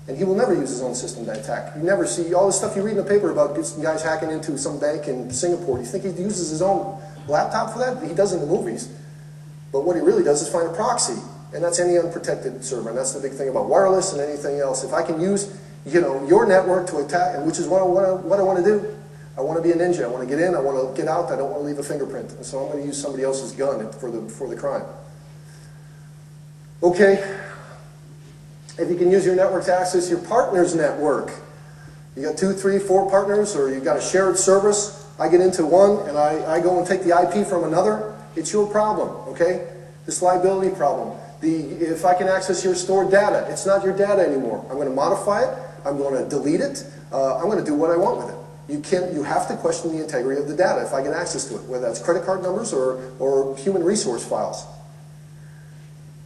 And he will never use his own system to attack. You never see all the stuff you read in the paper about guys hacking into some bank in Singapore. Do you think he uses his own laptop for that? He does in the movies. But what he really does is find a proxy. And that's any unprotected server. And that's the big thing about wireless and anything else. If I can use, your network to attack, and which is what I want to do. I want to be a ninja. I want to get in. I want to get out. I don't want to leave a fingerprint. And so I'm going to use somebody else's gun for the crime. Okay. If you can use your network to access your partner's network. You got 2, 3, 4 partners, or you've got a shared service. I get into one, and I go and take the IP from another. It's your problem, okay? This liability problem. If I can access your stored data, it's not your data anymore. I'm going to modify it. I'm going to delete it. I'm going to do what I want with it. You have to question the integrity of the data if I get access to it, whether that's credit card numbers or human resource files.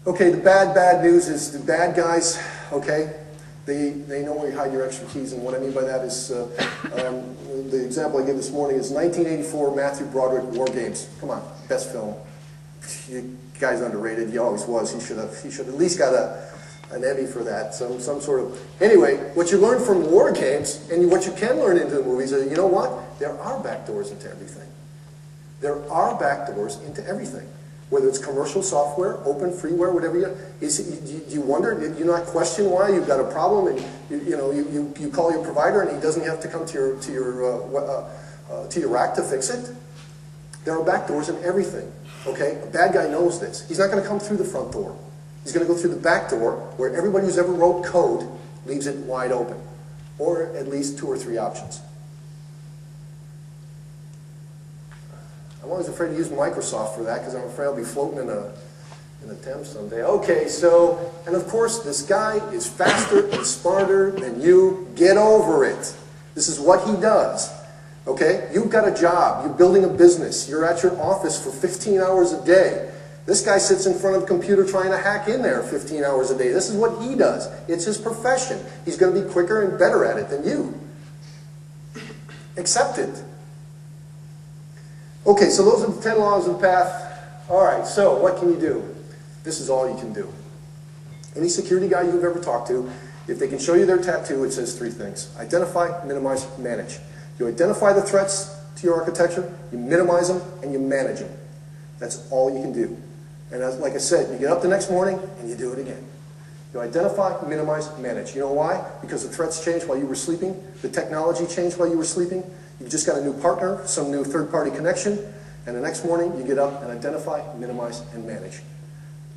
Okay, the bad news is the bad guys, okay, they know where you hide your extra keys, and what I mean by that is, the example I gave this morning is 1984 Matthew Broderick War Games. Come on, best film. You guy's underrated, he always was. He should at least got an Emmy for that, some sort of. Anyway, what you learn from war games, and what you can learn into the movies, you know what? There are backdoors into everything. There are backdoors into everything. Whether it's commercial software, open, freeware, whatever you wonder, you not question why you've got a problem, and you call your provider and he doesn't have to come to your rack to fix it. There are backdoors in everything. Okay, a bad guy knows this. He's not going to come through the front door. He's going to go through the back door, where everybody who's ever wrote code leaves it wide open, or at least 2 or 3 options. I'm always afraid to use Microsoft for that, because I'm afraid I'll be floating in the Thames someday. Okay, so, and of course, this guy is faster and smarter than you. Get over it. This is what he does. Okay, you've got a job. You're building a business. You're at your office for 15 hours a day. This guy sits in front of a computer trying to hack in there 15 hours a day. This is what he does. It's his profession. He's going to be quicker and better at it than you. Accept it. Okay, so those are the 10 laws of the path. All right, so what can you do? This is all you can do. Any security guy you've ever talked to, if they can show you their tattoo, it says 3 things. Identify, minimize, manage. You identify the threats to your architecture, you minimize them, and you manage them. That's all you can do. And as, like I said, you get up the next morning and you do it again. You identify, minimize, manage. You know why? Because the threats changed while you were sleeping. The technology changed while you were sleeping. You just got a new partner, some new third-party connection, and the next morning you get up and identify, minimize, and manage.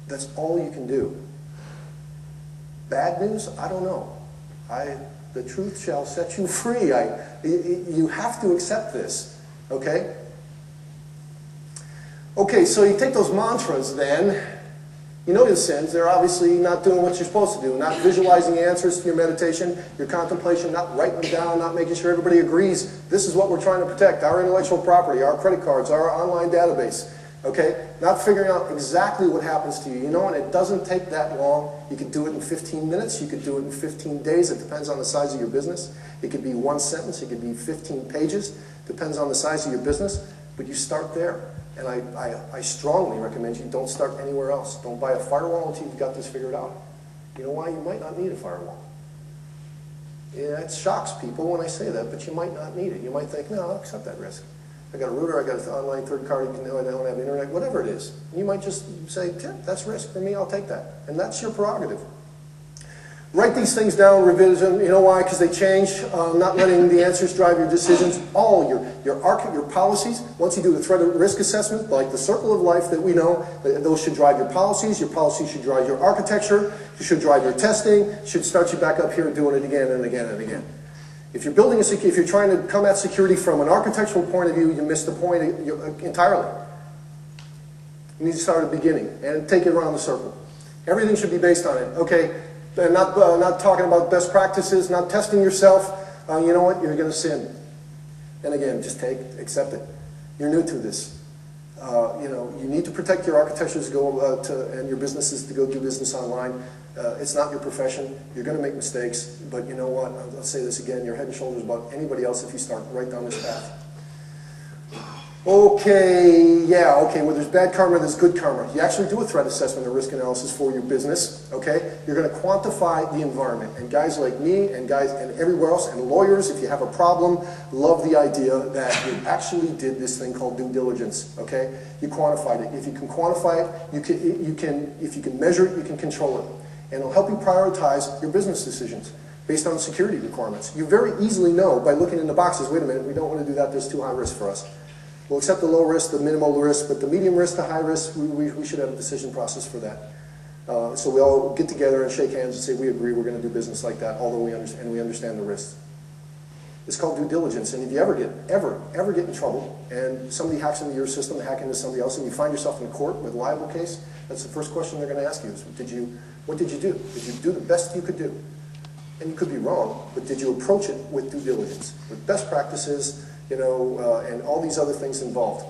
That's all you can do. Bad news? I don't know. The truth shall set you free. You have to accept this, okay? Okay, so you take those mantras then, you know your sins, they're obviously not doing what you're supposed to do, not visualizing answers to your meditation, your contemplation, not writing them down, not making sure everybody agrees. This is what we're trying to protect, our intellectual property, our credit cards, our online database. Okay? Not figuring out exactly what happens to you. You know, and it doesn't take that long. You could do it in 15 minutes. You could do it in 15 days. It depends on the size of your business. It could be 1 sentence. It could be 15 pages. Depends on the size of your business. But you start there. And I strongly recommend you don't start anywhere else. Don't buy a firewall until you've got this figured out. You know why? You might not need a firewall. Yeah, it shocks people when I say that, but you might not need it. You might think, no, I'll accept that risk. I got a router, I got an online third party, I don't have internet, whatever it is. You might just say, yeah, that's risk for me, I'll take that. And that's your prerogative. Write these things down, revision. You know why? Because they change. Not letting the answers drive your decisions. All your policies. Once you do the threat and risk assessment, like the circle of life that we know, those should drive your policies. Your policies should drive your architecture. You should drive your testing. Should start you back up here doing it again and again and again. If you're building if you're trying to come at security from an architectural point of view, you miss the point entirely. You need to start at the beginning and take it around the circle. Everything should be based on it. Okay. And not talking about best practices, not testing yourself. You know what? You're going to sin. And again, just accept it. You're new to this. You know, you need to protect your architectures and your businesses to go do business online. It's not your profession. You're going to make mistakes. But you know what? I'll say this again. You're head and shoulders above anybody else if you start right down this path. Okay, yeah, okay, well there's bad karma, there's good karma. You actually do a threat assessment and risk analysis for your business, okay? You're going to quantify the environment. And guys like me and guys and everywhere else, and lawyers, if you have a problem, love the idea that you actually did this thing called due diligence, okay? You quantified it. If you can quantify it, if you can measure it, you can control it. And it'll help you prioritize your business decisions based on security requirements. You very easily know by looking in the boxes, wait a minute, we don't want to do that, there's too high risk for us. We'll accept the low risk, the minimal risk, but the medium risk, the high risk, we should have a decision process for that. So we all get together and shake hands and say we agree we're going to do business like that, although we understand the risks. It's called due diligence, and if you ever get in trouble and somebody hacks into your system, they hack into somebody else, and you find yourself in court with a liable case, that's the first question they're going to ask you is, what did you do? Did you do the best you could do? And you could be wrong, but did you approach it with due diligence, with best practices, you know, and all these other things involved.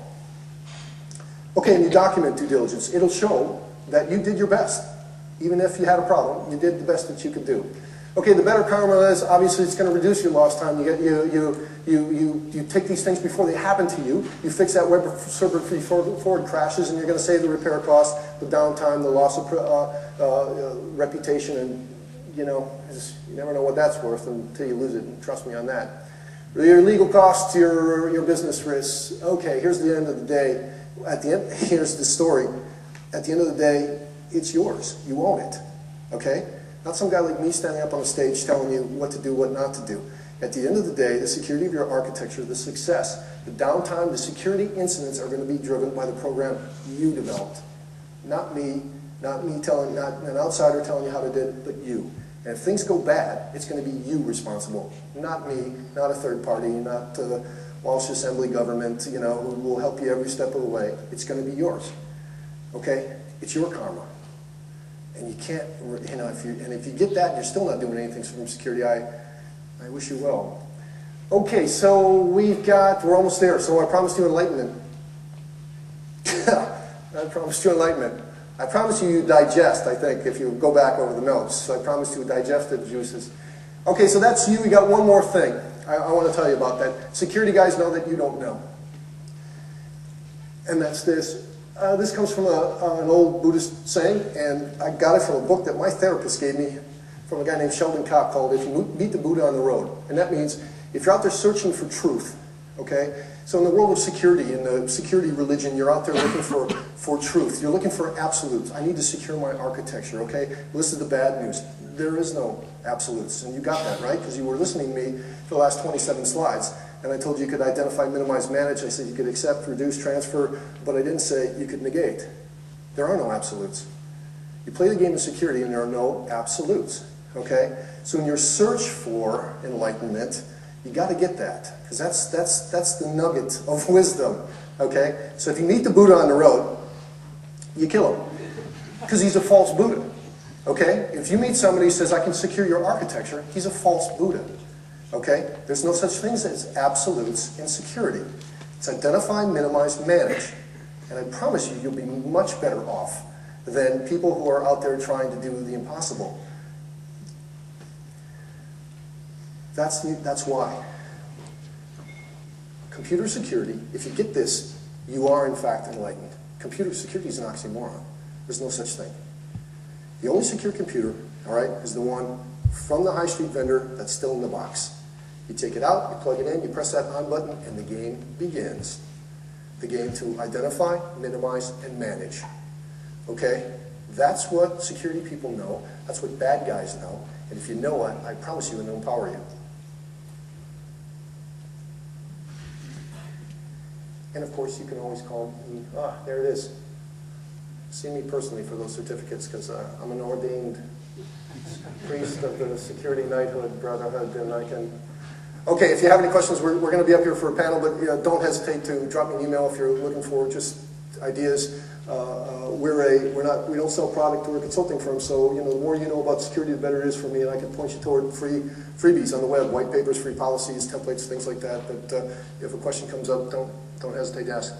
Okay, and you document due diligence. It'll show that you did your best. Even if you had a problem, you did the best that you could do. Okay, the better karma is, obviously, it's going to reduce your lost time. You take these things before they happen to you. You fix that web server before it crashes, and you're going to save the repair costs, the downtime, the loss of reputation, and, you know, you never know what that's worth until you lose it, and trust me on that. Your legal costs, your business risks. Okay, here's the end of the day. At the end, here's the story. At the end of the day, it's yours. You own it. Okay? Not some guy like me standing up on the stage telling you what to do, what not to do. At the end of the day, the security of your architecture, the success, the downtime, the security incidents are going to be driven by the program you developed. Not me telling, not an outsider telling you how to do it, but you. And if things go bad, it's going to be you responsible, not me, not a third party, not Walsh Assembly government, you know, who will help you every step of the way. It's going to be yours, okay? It's your karma, and you can't, you know, if you get that, and you're still not doing anything from security. I wish you well. Okay, so we're almost there. So I promised you enlightenment. I promised you enlightenment. I promise you digest, I think, if you go back over the notes. So I promise you digested juices. Okay, so that's you. We got one more thing I want to tell you about that. Security guys know that you don't know. And that's this. This comes from an old Buddhist saying, and I got it from a book that my therapist gave me from a guy named Sheldon Kopp called If You Meet the Buddha on the Road. And that means if you're out there searching for truth, okay? So in the world of security, in the security religion, you're out there looking for truth. You're looking for absolutes. I need to secure my architecture, okay? This is the bad news. There is no absolutes. And you got that, right? Because you were listening to me for the last 27 slides. And I told you you could identify, minimize, manage. I said you could accept, reduce, transfer. But I didn't say you could negate. There are no absolutes. You play the game of security and there are no absolutes, okay? So in your search for enlightenment, you got to get that, because that's the nugget of wisdom, okay? So if you meet the Buddha on the road, you kill him, because he's a false Buddha, okay? If you meet somebody who says, I can secure your architecture, he's a false Buddha, okay? There's no such things as absolutes in security. It's identify, minimize, manage. And I promise you, you'll be much better off than people who are out there trying to do the impossible. That's why. Computer security, if you get this, you are in fact enlightened. Computer security is an oxymoron. There's no such thing. The only secure computer, all right, is the one from the high street vendor that's still in the box. You take it out, you plug it in, you press that on button, and the game begins. The game to identify, minimize, and manage. Okay? That's what security people know. That's what bad guys know. And if you know it, I promise you it'll empower you. And of course, you can always call me. Ah, there it is. See me personally for those certificates, because I'm an ordained priest of the Security Knighthood Brotherhood, and I can. Okay, if you have any questions, we're going to be up here for a panel, but you know, don't hesitate to drop me an email if you're looking for just ideas. We don't sell product. We're a consulting firm, so you know, the more you know about security, the better it is for me, and I can point you toward freebies on the web, white papers, free policies, templates, things like that. But if a question comes up, don't hesitate to ask.